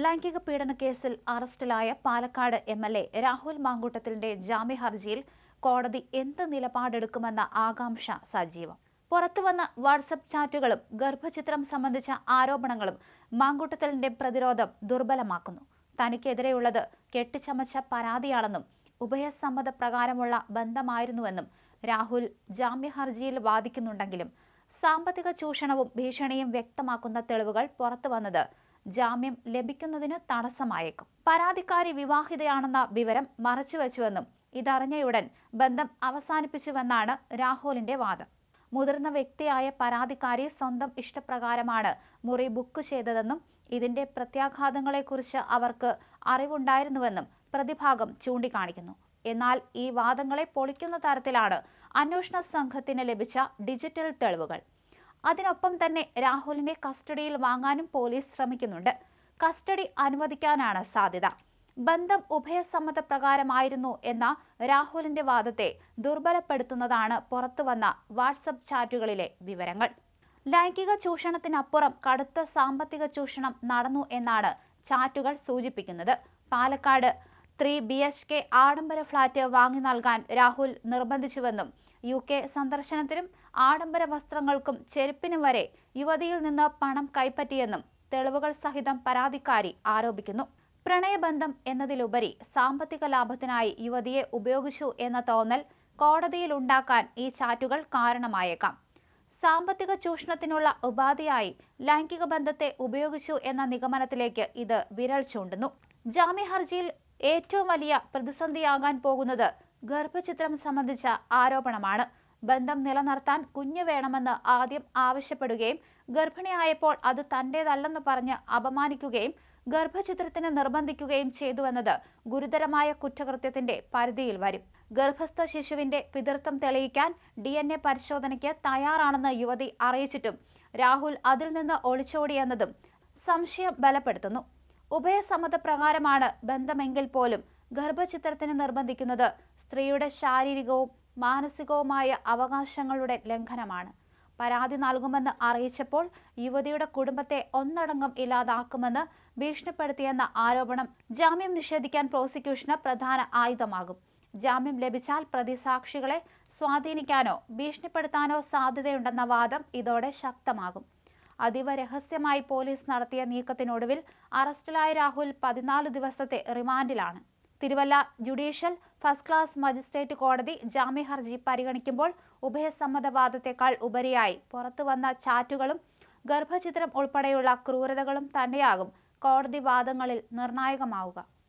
ലൈംഗിക പീഡന കേസിൽ അറസ്റ്റിലായ പാലക്കാട് എം.എൽ.എ. രാഹുൽ മാങ്കൂട്ടത്തിലിന്റെ ജാമ്യ ഹർജിയിൽ കോടതി എന്ത് നിലപാടെടുക്കുമെന്ന ആകാംക്ഷ സജീവം. പുറത്തുവന്ന വാട്സ്ആപ്പ് ചാറ്റുകളും ഗർഭചിത്രം സംബന്ധിച്ച ആരോപണങ്ങളും മാങ്കൂട്ടത്തിലിന്റെ പ്രതിരോധം ദുർബലമാക്കുന്നു. തനിക്കെതിരെയുള്ളത് കെട്ടിച്ചമച്ച പരാതിയാണെന്നും ഉഭയസമ്മത പ്രകാരമുള്ള ബന്ധമായിരുന്നുവെന്നും രാഹുൽ ജാമ്യ ഹർജിയിൽ വാദിക്കുന്നുണ്ടെങ്കിലും സാമ്പത്തിക ചൂഷണവും ഭീഷണിയും വ്യക്തമാക്കുന്ന തെളിവുകൾ പുറത്തുവന്നത് ജാമ്യം ലഭിക്കുന്നതിന് തടസ്സമായേക്കും. പരാതിക്കാരി വിവാഹിതയാണെന്ന വിവരം മറച്ചുവെച്ചുവെന്നും ഇതറിഞ്ഞയുടൻ ബന്ധം അവസാനിപ്പിച്ചുവെന്നാണ് രാഹുലിന്റെ വാദം. മുതിർന്ന വ്യക്തിയായ പരാതിക്കാരി സ്വന്തം ഇഷ്ടപ്രകാരമാണ് മുറി ബുക്ക് ചെയ്തതെന്നും ഇതിന്റെ പ്രത്യാഘാതങ്ങളെക്കുറിച്ച് അവർക്ക് അറിവുണ്ടായിരുന്നുവെന്നും പ്രതിഭാഗം ചൂണ്ടിക്കാണിക്കുന്നു. എന്നാൽ ഈ വാദങ്ങളെ പൊളിക്കുന്ന തരത്തിലാണ് അന്വേഷണ സംഘത്തിന് ലഭിച്ച ഡിജിറ്റൽ തെളിവുകൾ. അതിനൊപ്പം തന്നെ രാഹുലിനെ കസ്റ്റഡിയിൽ വാങ്ങാനും പോലീസ് ശ്രമിക്കുന്നുണ്ട്. കസ്റ്റഡി അനുവദിക്കാനാണ് സാധ്യത. ബന്ധം ഉഭയസമ്മത പ്രകാരമായിരുന്നു എന്ന രാഹുലിന്റെ വാദത്തെ ദുർബലപ്പെടുത്തുന്നതാണ് പുറത്തുവന്ന വാട്സ്ആപ്പ് ചാറ്റുകളിലെ വിവരങ്ങൾ. ലൈംഗിക ചൂഷണത്തിനപ്പുറം കടുത്ത സാമ്പത്തിക ചൂഷണം നടന്നു എന്നാണ് ചാറ്റുകൾ സൂചിപ്പിക്കുന്നത്. പാലക്കാട് 3 BHK ആഡംബര ഫ്ളാറ്റ് വാങ്ങി നൽകാൻ രാഹുൽ നിർബന്ധിച്ചുവെന്നും UK സന്ദർശനത്തിനും ആഡംബര വസ്ത്രങ്ങൾക്കും ചെരുപ്പിനും വരെ യുവതിയിൽ നിന്ന് പണം കൈപ്പറ്റിയെന്നും തെളിവുകൾ സഹിതം പരാതിക്കാരി ആരോപിക്കുന്നു. പ്രണയബന്ധം എന്നതിലുപരി സാമ്പത്തിക ലാഭത്തിനായി യുവതിയെ ഉപയോഗിച്ചു എന്ന തോന്നൽ കോടതിയിലുണ്ടാക്കാൻ ഈ ചാറ്റുകൾ കാരണമായേക്കാം. സാമ്പത്തിക ചൂഷണത്തിനുള്ള ഉപാധിയായി ലൈംഗിക ബന്ധത്തെ ഉപയോഗിച്ചു എന്ന നിഗമനത്തിലേക്ക് ഇത് വിരൽ ചൂണ്ടുന്നു. ജാമ്യ ഹർജിയിൽ ഏറ്റവും വലിയ പ്രതിസന്ധിയാകാൻ പോകുന്നത് ഗർഭചിത്രം സംബന്ധിച്ച ആരോപണമാണ്. ബന്ധം നിലനിർത്താൻ കുഞ്ഞ് വേണമെന്ന് ആദ്യം ആവശ്യപ്പെടുകയും ഗർഭിണിയായപ്പോൾ അത് തന്റേതല്ലെന്ന് പറഞ്ഞ് അപമാനിക്കുകയും ഗർഭചിത്രത്തിന് നിർബന്ധിക്കുകയും ചെയ്തുവെന്നത് ഗുരുതരമായ കുറ്റകൃത്യത്തിന്റെ പരിധിയിൽ വരും. ഗർഭസ്ഥ ശിശുവിന്റെ പിതൃത്വം തെളിയിക്കാൻ DNA പരിശോധനയ്ക്ക് തയ്യാറാണെന്ന് യുവതി അറിയിച്ചിട്ടും രാഹുൽ അതിൽ നിന്ന് ഒളിച്ചോടിയെന്നതും സംശയം ബലപ്പെടുത്തുന്നു. ഉഭയസമ്മത പ്രകാരമാണ് ബന്ധമെങ്കിൽ പോലും ഗർഭചിത്രത്തിന് നിർബന്ധിക്കുന്നത് സ്ത്രീയുടെ ശാരീരികവും മാനസികവുമായ അവകാശങ്ങളുടെ ലംഘനമാണ്. പരാതി നൽകുമെന്ന് അറിയിച്ചപ്പോൾ യുവതിയുടെ കുടുംബത്തെ ഒന്നടങ്കം ഇല്ലാതാക്കുമെന്ന് ഭീഷണിപ്പെടുത്തിയെന്ന ആരോപണം ജാമ്യം നിഷേധിക്കാൻ പ്രോസിക്യൂഷന് പ്രധാന ആയുധമാകും. ജാമ്യം ലഭിച്ചാൽ പ്രതിസാക്ഷികളെ സ്വാധീനിക്കാനോ ഭീഷണിപ്പെടുത്താനോ സാധ്യതയുണ്ടെന്ന വാദം ഇതോടെ ശക്തമാകും. അതീവ രഹസ്യമായി പോലീസ് നടത്തിയ നീക്കത്തിനൊടുവിൽ അറസ്റ്റിലായ രാഹുൽ 14 ദിവസത്തെ റിമാൻഡിലാണ്. Thiruvalla judicial first class magistrate കോടതി ജാമ്യ ഹർജി പരിഗണിക്കുമ്പോൾ ഉഭയസമ്മതവാദത്തെക്കാൾ ഉപരിയായി പുറത്തുവന്ന ചാറ്റുകളും ഗർഭചിത്രം ഉൾപ്പെടെയുള്ള ക്രൂരതകളും തന്നെയാകും കോടതി വാദങ്ങളിൽ നിർണായകമാവുക.